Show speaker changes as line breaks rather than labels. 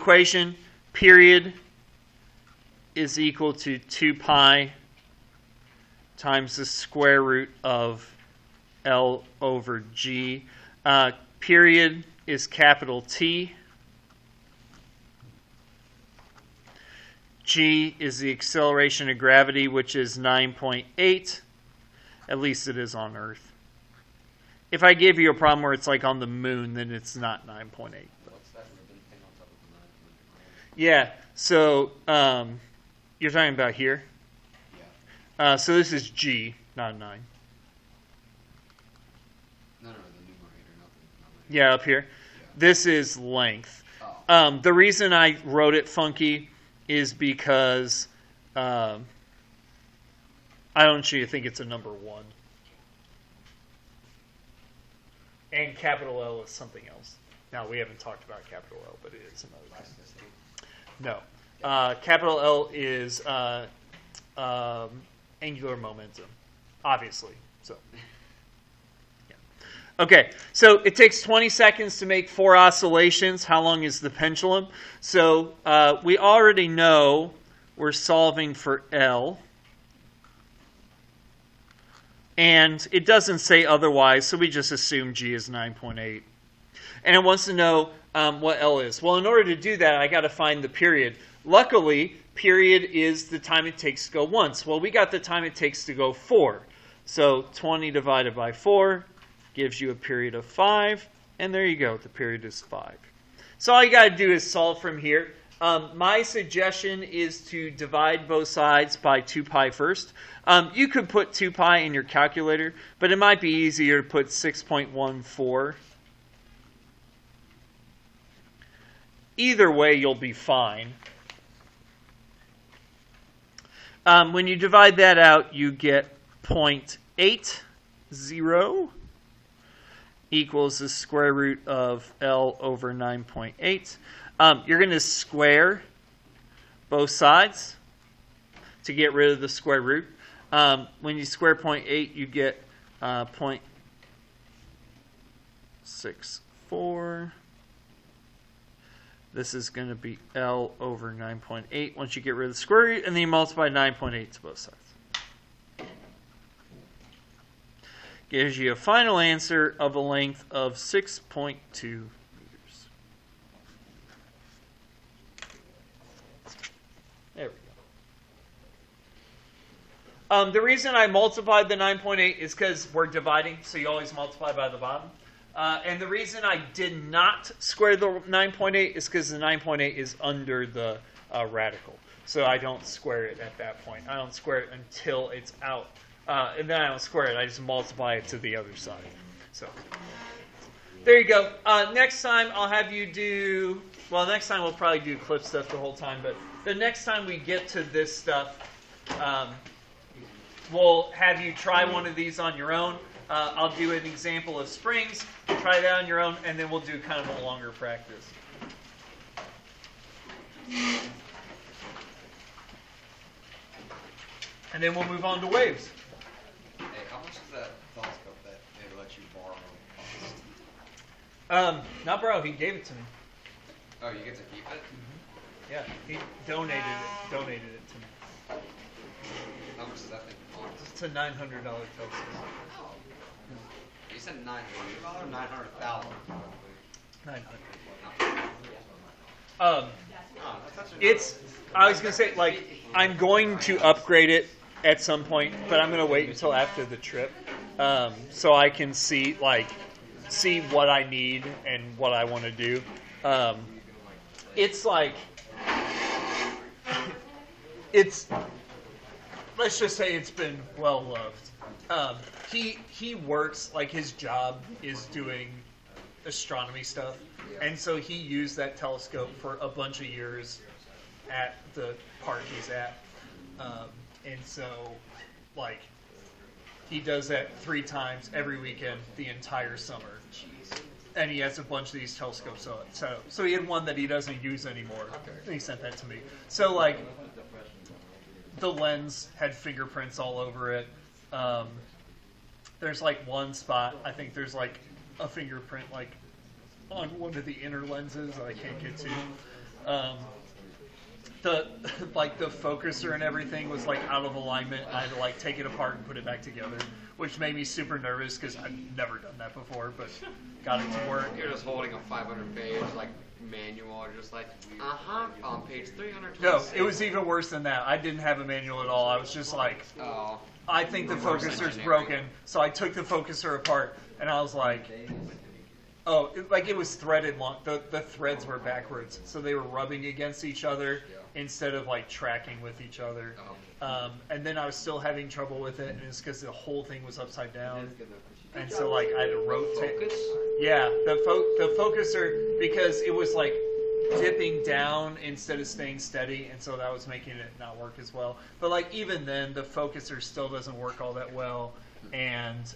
equation, period is equal to 2 pi times the square root of L over G. Period is capital T. G is the acceleration of gravity, which is 9.8. At least it is on Earth. If I gave you a problem where it's like on the moon, then it's not 9.8.
What's that ribbon thing on top of the 9.8?
Yeah, so you're talking about here?
Yeah.
So this is G, not 9.
No, the numerator, not the
Yeah, up here.
Yeah.
This is length.
Oh.
The reason I wrote it funky is because I don't want you to think it's a number 1. And capital L is something else. Now, we haven't talked about capital L, but it is another thing. No. Capital L is angular momentum, obviously. So, yeah. Okay, so it takes 20 seconds to make 4 oscillations. How long is the pendulum? So we already know we're solving for L. And it doesn't say otherwise, so we just assume G is 9.8. And it wants to know what L is. Well, in order to do that, I got to find the period. Luckily, period is the time it takes to go once. Well, we got the time it takes to go 4. So 20 divided by 4 gives you a period of 5. And there you go. The period is 5. So all you got to do is solve from here. My suggestion is to divide both sides by 2 pi first. You could put 2 pi in your calculator, but it might be easier to put 6.14. Either way, you'll be fine. When you divide that out, you get 0.80 equals the square root of L over 9.8. You're going to square both sides to get rid of the square root. When you square 0.8, you get 0.64. This is going to be L over 9.8 once you get rid of the square root, and then you multiply 9.8 to both sides. Gives you a final answer of a length of 6.2 meters. There we go. The reason I multiplied the 9.8 is because we're dividing, so you always multiply by the bottom. And the reason I did not square the 9.8 is because the 9.8 is under the radical. So I don't square it at that point. I don't square it until it's out. And then I don't square it. I just multiply it to the other side. So there you go. Next time I'll have you do, well, next time we'll probably do clip stuff the whole time. But the next time we get to this stuff, we'll have you try one of these on your own. I'll do an example of springs. Try that on your own, and then we'll do kind of a longer practice. And then we'll move on to waves.
Hey, how much is that telescope that they let you borrow?
Not borrow, he gave it to me.
Oh, you get to keep it?
Mm-hmm. Yeah, he donated it to me.
How much is that thing cost?
It's a $900 telescope.
Oh. You said $900 or $900,000?
900.
Oh,
It's. I was gonna say, like, I'm going to upgrade it at some point, but I'm gonna wait until after the trip, so I can see what I need and what I want to do. It's like, it's. Let's just say it's been well loved. He works, like, his job is doing astronomy stuff, and so he used that telescope for a bunch of years at the park he's at, and so, like, he does that 3 times every weekend the entire summer. And he has a bunch of these telescopes. So he had one that he doesn't use anymore. And he sent that to me. So, like, the lens had fingerprints all over it. There's, like, one spot, I think there's, like, a fingerprint, like, on one of the inner lenses that I can't get to. The like the focuser and everything was like out of alignment. I had to like take it apart and put it back together, which made me super nervous because I've never done that before, but got it to work.
You're just holding a 500-page like manual, just like on page 326.
No, it was even worse than that. I didn't have a manual at all. I was just like,
Oh.
I think the
Reverse
focuser's
engineering.
broken. So I took the focuser apart and I was like, oh, like it was threaded long. The threads were backwards. So they were rubbing against each other instead of like tracking with each other. And then I was still having trouble with it, and it's because the whole thing was upside down. And so like I had to rotate.
Focus?
Yeah, the focuser, because it was like dipping down instead of staying steady, and so that was making it not work as well. But like even then, the focuser still doesn't work all that well, and